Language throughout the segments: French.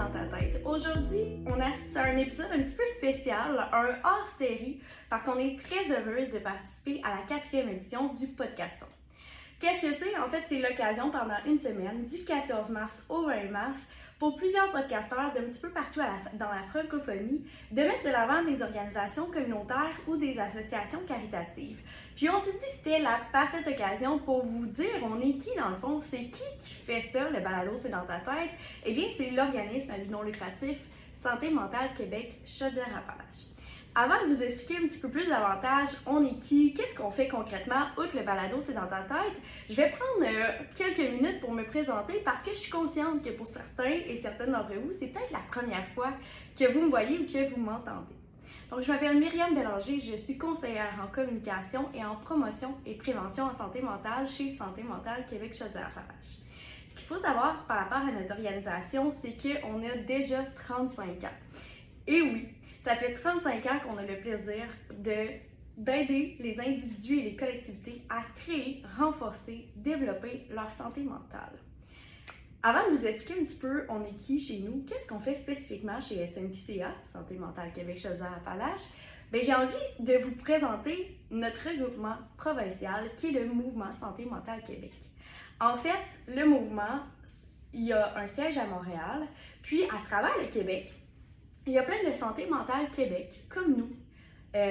dans ta tête. Aujourd'hui, on assiste à un épisode un petit peu spécial, un hors-série, parce qu'on est très heureuse de participer à la 4e édition du Podcaston. Qu'est-ce que c'est? En fait, c'est l'occasion pendant une semaine, du 14 mars au 20 mars, pour plusieurs podcasteurs d'un petit peu partout dans la francophonie, de mettre de l'avant des organisations communautaires ou des associations caritatives. Puis on s'est dit que c'était la parfaite occasion pour vous dire on est qui dans le fond, c'est qui fait ça, le balado c'est dans ta tête? Eh bien, c'est l'organisme à but non lucratif Santé mentale Québec Chaudière-Appalaches. Avant de vous expliquer un petit peu plus davantage, on est qui, qu'est-ce qu'on fait concrètement, outre le balado c'est dans ta tête, je vais prendre quelques minutes pour me présenter parce que je suis consciente que pour certains et certaines d'entre vous, c'est peut-être la première fois que vous me voyez ou que vous m'entendez. Donc, je m'appelle Myriam Bélanger, je suis conseillère en communication et en promotion et prévention en santé mentale chez Santé mentale Québec Chaudière-Appalaches. Ce qu'il faut savoir par rapport à notre organisation, c'est qu'on a déjà 35 ans. Et oui, ça fait 35 ans qu'on a le plaisir d'aider les individus et les collectivités à créer, renforcer, développer leur santé mentale. Avant de vous expliquer un petit peu on est qui chez nous, qu'est-ce qu'on fait spécifiquement chez SMQCA, Santé mentale Québec Chaudière-Appalaches, j'ai envie de vous présenter notre regroupement provincial qui est le Mouvement Santé mentale Québec. En fait, le mouvement, il y a un siège à Montréal, puis à travers le Québec, il y a plein de santé mentale Québec, comme nous,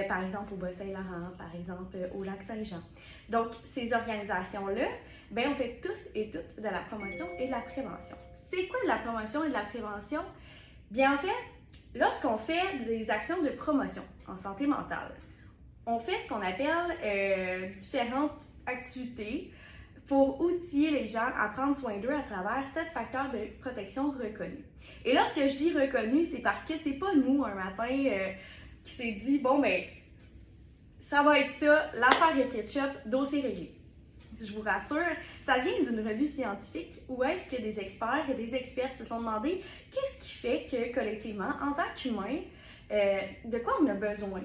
par exemple au Bas-Saint-Laurent, par exemple au Lac-Saint-Jean. Donc, ces organisations-là, on fait tous et toutes de la promotion et de la prévention. C'est quoi de la promotion et de la prévention? Bien, en fait, lorsqu'on fait des actions de promotion en santé mentale, on fait ce qu'on appelle différentes activités pour outiller les gens à prendre soin d'eux à travers 7 facteurs de protection reconnus. Et lorsque je dis reconnus, c'est parce que c'est pas nous, un matin, qui s'est dit, ça va être ça, l'affaire est ketchup, dossier réglé. Je vous rassure, ça vient d'une revue scientifique où est-ce que des experts et des expertes se sont demandé qu'est-ce qui fait que, collectivement, en tant qu'humain, de quoi on a besoin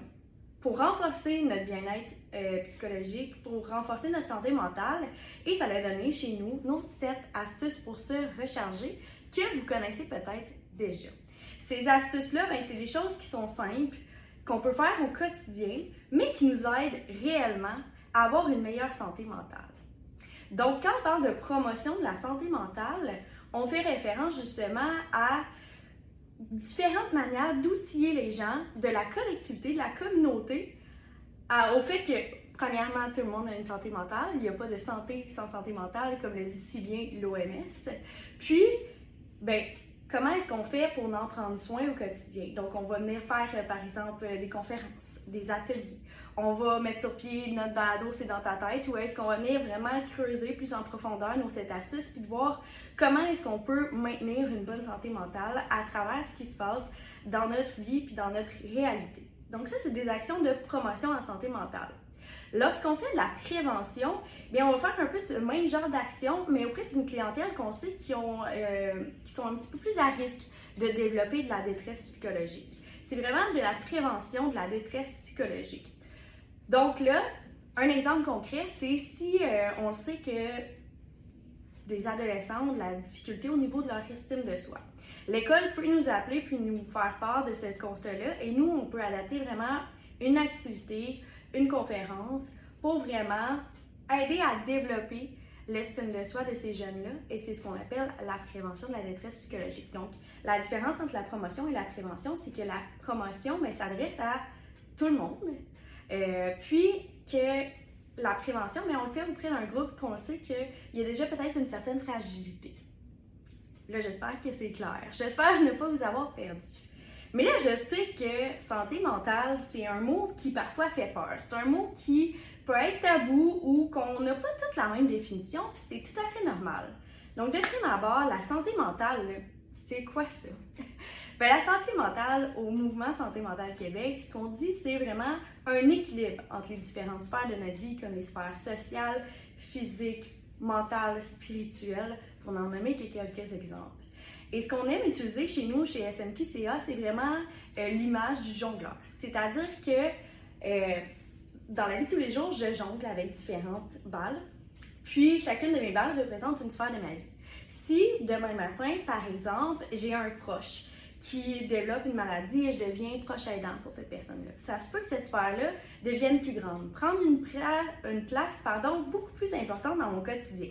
pour renforcer notre bien-être psychologique, pour renforcer notre santé mentale. Et ça a donné chez nous nos 7 astuces pour se recharger que vous connaissez peut-être déjà. Ces astuces-là, c'est des choses qui sont simples, qu'on peut faire au quotidien, mais qui nous aident réellement à avoir une meilleure santé mentale. Donc, quand on parle de promotion de la santé mentale, on fait référence justement à différentes manières d'outiller les gens de la collectivité, de la communauté, au fait que, premièrement, tout le monde a une santé mentale. Il n'y a pas de santé sans santé mentale, comme le dit si bien l'OMS. Puis, comment est-ce qu'on fait pour en prendre soin au quotidien? Donc, on va venir faire, par exemple, des conférences, des ateliers. On va mettre sur pied notre balado c'est dans ta tête, où est-ce qu'on va venir vraiment creuser plus en profondeur nos 7 astuces, puis de voir comment est-ce qu'on peut maintenir une bonne santé mentale à travers ce qui se passe dans notre vie puis dans notre réalité. Donc ça, c'est des actions de promotion en santé mentale. Lorsqu'on fait de la prévention, on va faire un peu ce même genre d'action, mais auprès d'une clientèle qu'on sait qui sont un petit peu plus à risque de développer de la détresse psychologique. C'est vraiment de la prévention de la détresse psychologique. Donc là, un exemple concret, c'est si on sait que des adolescents ont de la difficulté au niveau de leur estime de soi. L'école peut nous appeler puis nous faire part de ce constat-là et nous, on peut adapter vraiment une activité, une conférence pour vraiment aider à développer l'estime de soi de ces jeunes-là et c'est ce qu'on appelle la prévention de la détresse psychologique. Donc, la différence entre la promotion et la prévention, c'est que la promotion s'adresse à tout le monde, puis que la prévention, on le fait auprès d'un groupe qu'on sait qu'il y a déjà peut-être une certaine fragilité. Là, j'espère que c'est clair. J'espère ne pas vous avoir perdu. Mais là, je sais que santé mentale, c'est un mot qui parfois fait peur. C'est un mot qui peut être tabou ou qu'on n'a pas toute la même définition, puis c'est tout à fait normal. Donc, de prime abord, la santé mentale, là, c'est quoi ça? La santé mentale au Mouvement Santé mentale Québec, ce qu'on dit, c'est vraiment un équilibre entre les différentes sphères de notre vie, comme les sphères sociales, physiques, mentales, spirituelles, pour n'en nommer que quelques exemples. Et ce qu'on aime utiliser chez nous, chez SMQCA, c'est vraiment l'image du jongleur. C'est-à-dire que dans la vie de tous les jours, je jongle avec différentes balles. Puis, chacune de mes balles représente une sphère de ma vie. Si demain matin, par exemple, j'ai un proche qui développe une maladie et je deviens proche aidant pour cette personne-là, ça se peut que cette sphère-là devienne plus grande, prendre une place beaucoup plus importante dans mon quotidien.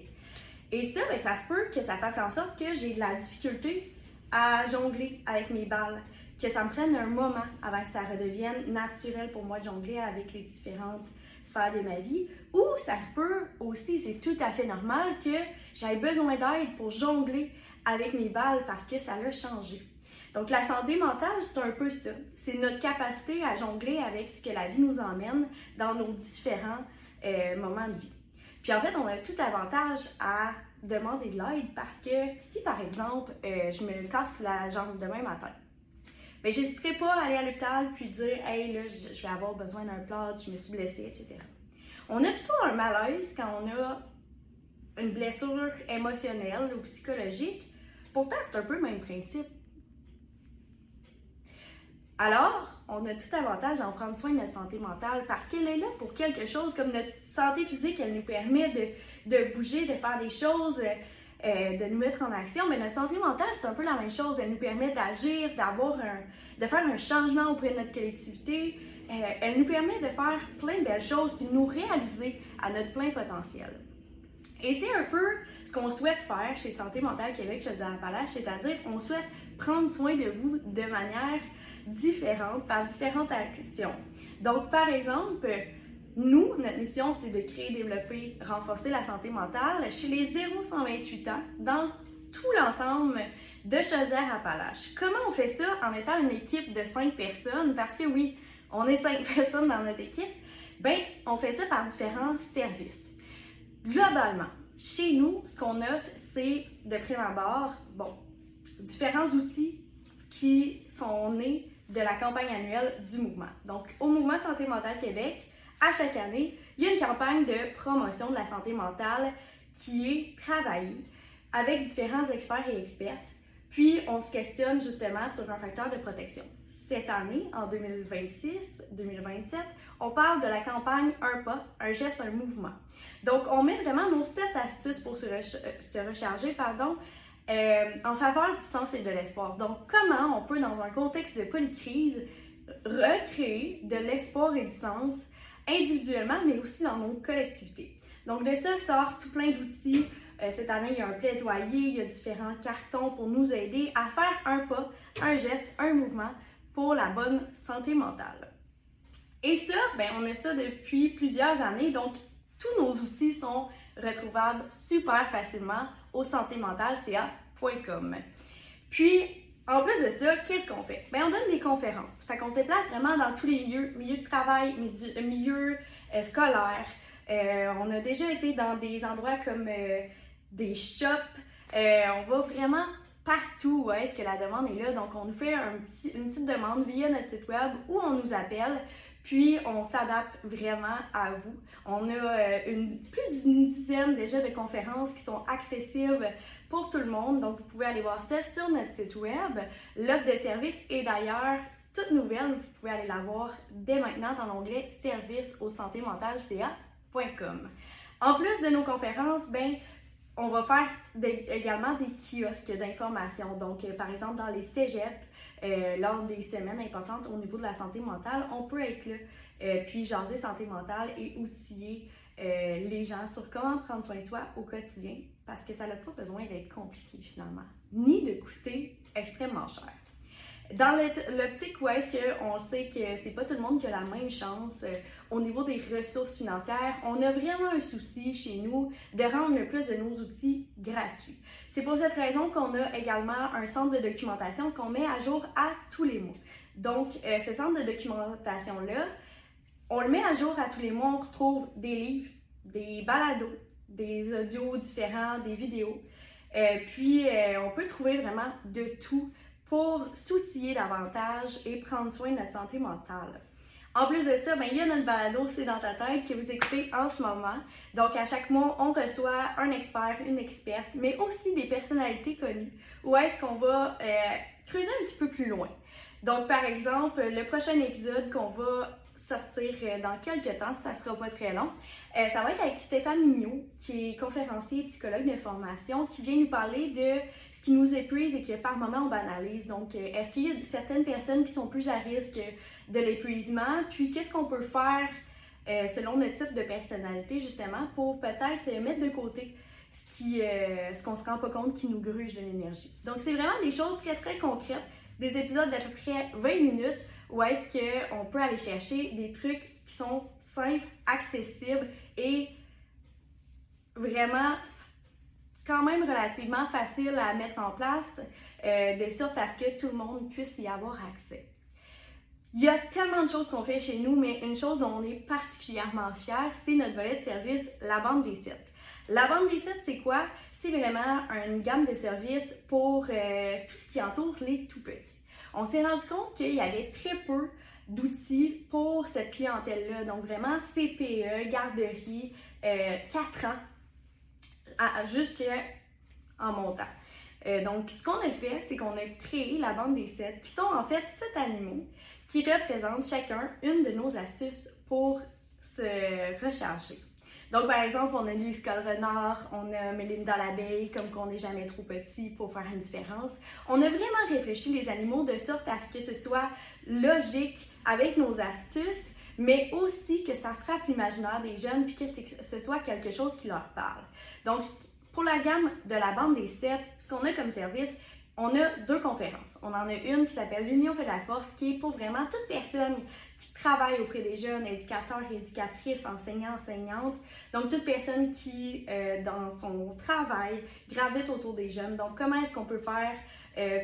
Et ça, ça se peut que ça fasse en sorte que j'ai de la difficulté à jongler avec mes balles, que ça me prenne un moment avant que ça redevienne naturel pour moi de jongler avec les différentes sphères de ma vie, ou ça se peut aussi, c'est tout à fait normal que j'aie besoin d'aide pour jongler avec mes balles parce que ça a changé. Donc la santé mentale, c'est un peu ça. C'est notre capacité à jongler avec ce que la vie nous emmène dans nos différents moments de vie. Puis en fait, on a tout avantage à demander de l'aide parce que si par exemple, je me casse la jambe demain matin, bien, j'hésiterai pas à aller à l'hôpital puis dire « Hey, là, je vais avoir besoin d'un plâtre, je me suis blessée, etc. » On a plutôt un malaise quand on a une blessure émotionnelle ou psychologique. Pourtant, c'est un peu le même principe. Alors, on a tout avantage à en prendre soin de notre santé mentale parce qu'elle est là pour quelque chose comme notre santé physique. Elle nous permet de bouger, de faire des choses, de nous mettre en action. Mais notre santé mentale, c'est un peu la même chose. Elle nous permet d'agir, de faire un changement auprès de notre collectivité. Elle nous permet de faire plein de belles choses puis de nous réaliser à notre plein potentiel. Et c'est un peu ce qu'on souhaite faire chez Santé Mentale Québec, Chaudière-Appalaches, c'est-à-dire on souhaite prendre soin de vous de manière différente, par différentes actions. Donc, par exemple, nous, notre mission, c'est de créer, développer, renforcer la santé mentale chez les 0-128 ans dans tout l'ensemble de Chaudière-Appalaches. Comment on fait ça en étant une équipe de 5 personnes? Parce que oui, on est 5 personnes dans notre équipe. Bien, on fait ça par différents services. Globalement, chez nous, ce qu'on offre, c'est de prime abord, différents outils qui sont nés de la campagne annuelle du mouvement. Donc, au Mouvement Santé Mentale Québec, à chaque année, il y a une campagne de promotion de la santé mentale qui est travaillée avec différents experts et expertes. Puis, on se questionne justement sur un facteur de protection. Cette année, en 2026-2027, on parle de la campagne Un pas, un geste, un mouvement. Donc, on met vraiment nos 7 astuces pour se recharger, en faveur du sens et de l'espoir. Donc, comment on peut, dans un contexte de polycrise, recréer de l'espoir et du sens individuellement, mais aussi dans nos collectivités. Donc, de ça sort tout plein d'outils. Cette année, il y a un plaidoyer, il y a différents cartons pour nous aider à faire un pas, un geste, un mouvement pour la bonne santé mentale. Et ça, on a ça depuis plusieurs années, donc tous nos outils sont retrouvables super facilement au santémentaleca.com. Puis, en plus de ça, qu'est-ce qu'on fait? On donne des conférences. Fait qu'on se déplace vraiment dans tous les milieux de travail, milieux scolaires. On a déjà été dans des endroits comme des shops. On va vraiment partout où est-ce que la demande est là. Donc, on nous fait une petite demande via notre site web où on nous appelle. Puis, on s'adapte vraiment à vous. On a plus d'une dizaine déjà de conférences qui sont accessibles pour tout le monde. Donc, vous pouvez aller voir ça sur notre site web. L'offre de service est d'ailleurs toute nouvelle. Vous pouvez aller la voir dès maintenant dans l'onglet « Services au santémentaleca.com ». En plus de nos conférences, on va faire également des kiosques d'information. Donc, par exemple, dans les cégeps, lors des semaines importantes au niveau de la santé mentale, on peut être là, puis jaser santé mentale et outiller les gens sur comment prendre soin de soi au quotidien, parce que ça n'a pas besoin d'être compliqué finalement, ni de coûter extrêmement cher. Dans l'optique où est-ce qu'on sait que c'est pas tout le monde qui a la même chance au niveau des ressources financières, on a vraiment un souci chez nous de rendre le plus de nos outils gratuits. C'est pour cette raison qu'on a également un centre de documentation qu'on met à jour à tous les mois. Donc, ce centre de documentation-là, on le met à jour à tous les mois, on retrouve des livres, des balados, des audios différents, des vidéos. Puis, on peut trouver vraiment de tout pour s'outiller davantage et prendre soin de notre santé mentale. En plus de ça, il y a notre balado C'est dans ta tête que vous écoutez en ce moment. Donc, à chaque mois, on reçoit un expert, une experte, mais aussi des personnalités connues. Où est-ce qu'on va creuser un petit peu plus loin? Donc, par exemple, le prochain épisode qu'on va sortir dans quelques temps, ça ne sera pas très long. Ça va être avec Stéphane Mignot, qui est conférencier et psychologue de formation, qui vient nous parler de ce qui nous épuise et que par moment on banalise. Donc, est-ce qu'il y a certaines personnes qui sont plus à risque de l'épuisement? Puis, qu'est-ce qu'on peut faire selon notre type de personnalité, justement, pour peut-être mettre de côté ce qu'on ne se rend pas compte qui nous gruge de l'énergie. Donc, c'est vraiment des choses très, très concrètes, des épisodes d'à peu près 20 minutes où est-ce qu'on peut aller chercher des trucs qui sont simples, accessibles et vraiment quand même relativement faciles à mettre en place, de sorte à ce que tout le monde puisse y avoir accès. Il y a tellement de choses qu'on fait chez nous, mais une chose dont on est particulièrement fiers, c'est notre volet de service, la bande des 7. La bande des 7, c'est quoi? C'est vraiment une gamme de services pour tout ce qui entoure les tout-petits. On s'est rendu compte qu'il y avait très peu d'outils pour cette clientèle-là. Donc vraiment CPE, garderie, 4 ans, jusqu'en montant. Donc ce qu'on a fait, c'est qu'on a créé la bande des 7, qui sont en fait 7 animaux qui représentent chacun une de nos astuces pour se recharger. Donc, par exemple, on a Lise Renard, on a Mélinda l'abeille, comme qu'on n'est jamais trop petit pour faire une différence. On a vraiment réfléchi les animaux de sorte à ce que ce soit logique avec nos astuces, mais aussi que ça frappe l'imaginaire des jeunes puis que ce soit quelque chose qui leur parle. Donc, pour la gamme de la bande des 7, ce qu'on a comme service, on a 2 conférences. On en a une qui s'appelle l'Union fait la force, qui est pour vraiment toute personne qui travaille auprès des jeunes, éducateurs, éducatrices, enseignants, enseignantes. Donc, toute personne qui, dans son travail, gravite autour des jeunes. Donc, comment est-ce qu'on peut faire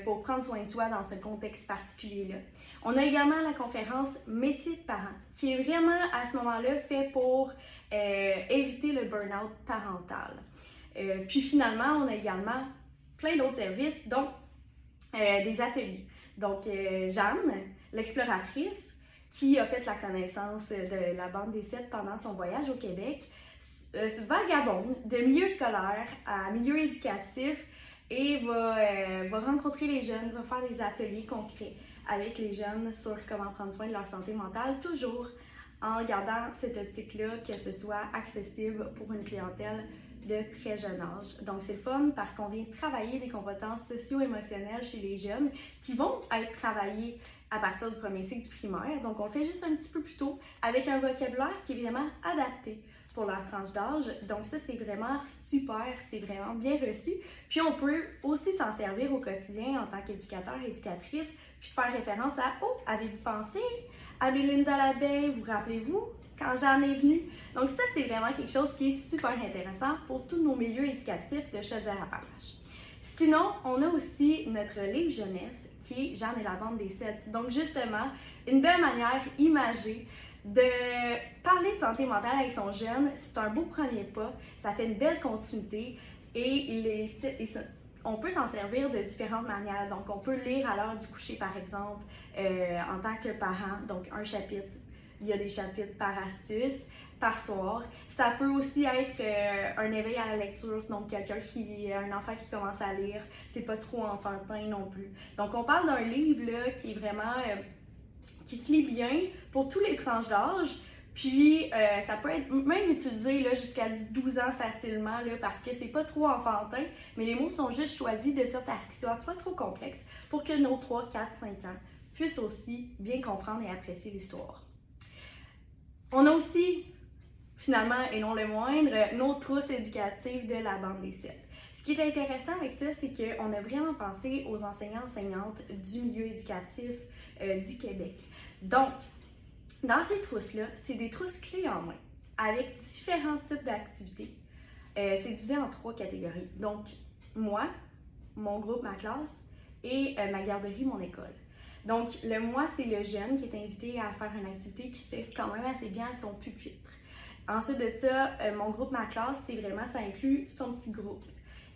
pour prendre soin de soi dans ce contexte particulier-là? On a également la conférence Métier de parent, qui est vraiment, à ce moment-là, fait pour éviter le burn-out parental. Puis, finalement, on a également plein d'autres services, dont des ateliers. Donc, Jeanne, l'exploratrice, qui a fait la connaissance de la bande des 7 pendant son voyage au Québec, vagabonde de milieu scolaire à milieu éducatif et va rencontrer les jeunes, va faire des ateliers concrets avec les jeunes sur comment prendre soin de leur santé mentale, toujours en gardant cette optique-là que ce soit accessible pour une clientèle de très jeune âge. Donc, c'est le fun parce qu'on vient travailler des compétences socio-émotionnelles chez les jeunes qui vont être travaillées à partir du premier cycle du primaire. Donc, on le fait juste un petit peu plus tôt avec un vocabulaire qui est vraiment adapté pour leur tranche d'âge. Donc, ça, c'est vraiment super, c'est vraiment bien reçu. Puis, on peut aussi s'en servir au quotidien en tant qu'éducateur, éducatrice, puis faire référence à « Oh, avez-vous pensé à Mélinda l'abeille? Vous rappelez-vous? » quand j'en ai venu. Donc ça, c'est vraiment quelque chose qui est super intéressant pour tous nos milieux éducatifs de Chaudière-Appalaches. Sinon, on a aussi notre livre jeunesse qui est Jeanne et la bande des 7. Donc justement, une belle manière imagée de parler de santé mentale avec son jeune. C'est un beau premier pas, ça fait une belle continuité et on peut s'en servir de différentes manières. Donc on peut lire à l'heure du coucher par exemple en tant que parent, donc un chapitre. Il y a des chapitres par astuce, par soir. Ça peut aussi être un éveil à la lecture, donc un enfant qui commence à lire, c'est pas trop enfantin non plus. Donc on parle d'un livre là, qui est vraiment, qui se lit bien pour tous les tranches d'âge, puis ça peut être même utilisé là, jusqu'à 12 ans facilement là, parce que c'est pas trop enfantin, mais les mots sont juste choisis de sorte à ce qu'ils soient pas trop complexes pour que nos 3, 4, 5 ans puissent aussi bien comprendre et apprécier l'histoire. On a aussi, finalement, et non le moindre, nos trousses éducatives de la bande des 7. Ce qui est intéressant avec ça, c'est qu'on a vraiment pensé aux enseignants-enseignantes du milieu éducatif du Québec. Donc, dans ces trousses-là, c'est des trousses clés en main, avec différents types d'activités. C'est divisé en 3 catégories. Donc, moi, mon groupe, ma classe, et ma garderie, mon école. Donc, le moi, c'est le jeune qui est invité à faire une activité qui se fait quand même assez bien à son pupitre. Ensuite de ça, mon groupe, ma classe, c'est vraiment, ça inclut son petit groupe.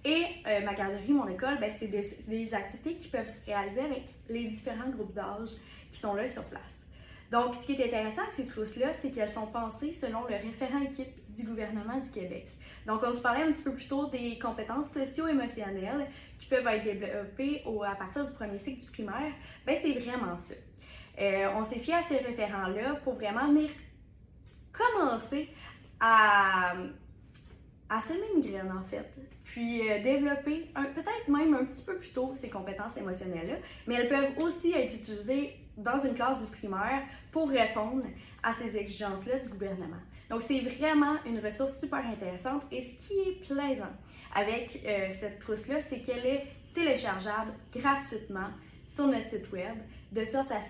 Et ma garderie, mon école, ben, c'est des activités qui peuvent se réaliser avec les différents groupes d'âge qui sont là sur place. Donc, ce qui est intéressant avec ces trousses-là, c'est qu'elles sont pensées selon le référent équipe du gouvernement du Québec. Donc, on se parlait un petit peu plus tôt des compétences socio-émotionnelles qui peuvent être développées à partir du premier cycle du primaire. Bien, c'est vraiment ça. On s'est fié à ces référents-là pour vraiment venir commencer à semer une graine en fait, puis développer peut-être même un petit peu plus tôt ces compétences émotionnelles-là, mais elles peuvent aussi être utilisées dans une classe du primaire pour répondre à ces exigences-là du gouvernement. Donc c'est vraiment une ressource super intéressante et ce qui est plaisant avec cette trousse-là, c'est qu'elle est téléchargeable gratuitement sur notre site web, de sorte à ce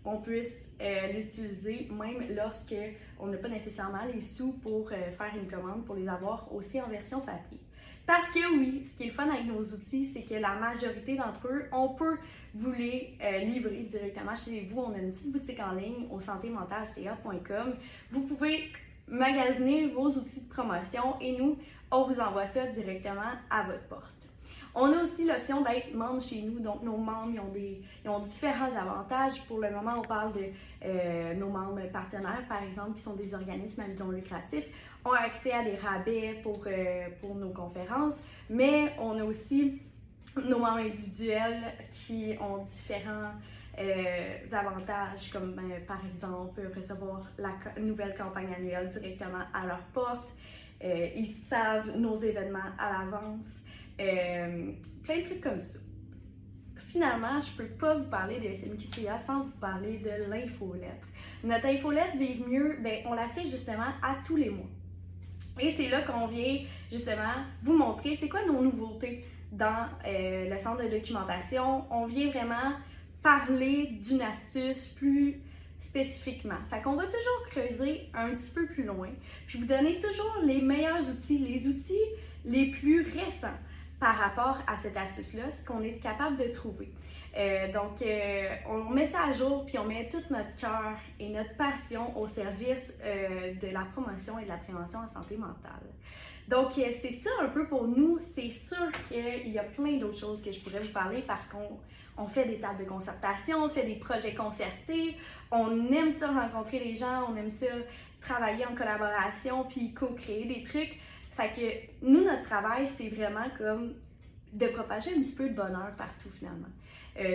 qu'on puisse l'utiliser même lorsque on n'a pas nécessairement les sous pour faire une commande, pour les avoir aussi en version papier. Parce que oui, ce qui est le fun avec nos outils, c'est que la majorité d'entre eux, on peut vous les livrer directement chez vous. On a une petite boutique en ligne au santémentalca.com. Vous pouvez magasiner vos outils de promotion et nous, on vous envoie ça directement à votre porte. On a aussi l'option d'être membre chez nous, donc nos membres ils ont différents avantages. Pour le moment, on parle de nos membres partenaires, par exemple, qui sont des organismes à but non lucratif, ont accès à des rabais pour nos conférences, mais on a aussi nos membres individuels qui ont différents avantages, comme par exemple recevoir la nouvelle campagne annuelle directement à leur porte. Ils savent nos événements à l'avance. Plein de trucs comme ça. Finalement, je ne peux pas vous parler de SMQCA sans vous parler de l'infolettre. Notre infolettre Vivre mieux, on la fait justement à tous les mois. Et c'est là qu'on vient justement vous montrer c'est quoi nos nouveautés dans le centre de documentation. On vient vraiment parler d'une astuce plus spécifiquement. Fait qu'on va toujours creuser un petit peu plus loin, puis vous donner toujours les meilleurs outils, les outils les plus récents par rapport à cette astuce-là, ce qu'on est capable de trouver. Donc, on met ça à jour, puis on met tout notre cœur et notre passion au service de la promotion et de la prévention en santé mentale. Donc, c'est ça un peu pour nous. C'est sûr qu'il y a plein d'autres choses que je pourrais vous parler parce qu'on fait des tables de concertation, on fait des projets concertés, on aime ça rencontrer les gens, on aime ça travailler en collaboration, puis co-créer des trucs. Fait que nous, notre travail, c'est vraiment comme de propager un petit peu de bonheur partout finalement.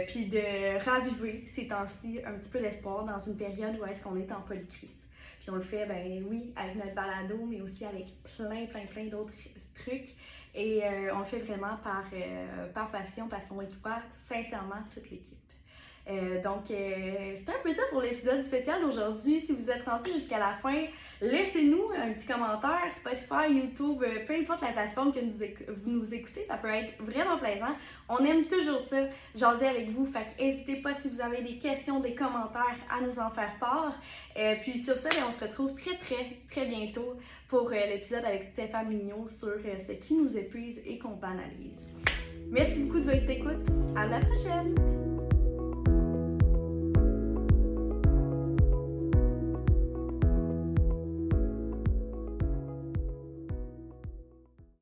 Puis de raviver ces temps-ci un petit peu l'espoir dans une période où est-ce qu'on est en polycrise. Puis on le fait, oui, avec notre balado, mais aussi avec plein d'autres trucs. Et on le fait vraiment par passion parce qu'on y croit sincèrement toute l'équipe. Donc, c'est un peu ça pour l'épisode spécial d'aujourd'hui. Si vous êtes rendu jusqu'à la fin, laissez-nous un petit commentaire, Spotify, YouTube, peu importe la plateforme que vous nous écoutez, ça peut être vraiment plaisant. On aime toujours ça, jaser avec vous, fait n'hésitez pas si vous avez des questions, des commentaires à nous en faire part. Puis sur ça, on se retrouve très bientôt pour l'épisode avec Stéphane Mignot sur ce qui nous épuise et qu'on banalise. Merci beaucoup de votre écoute, à la prochaine!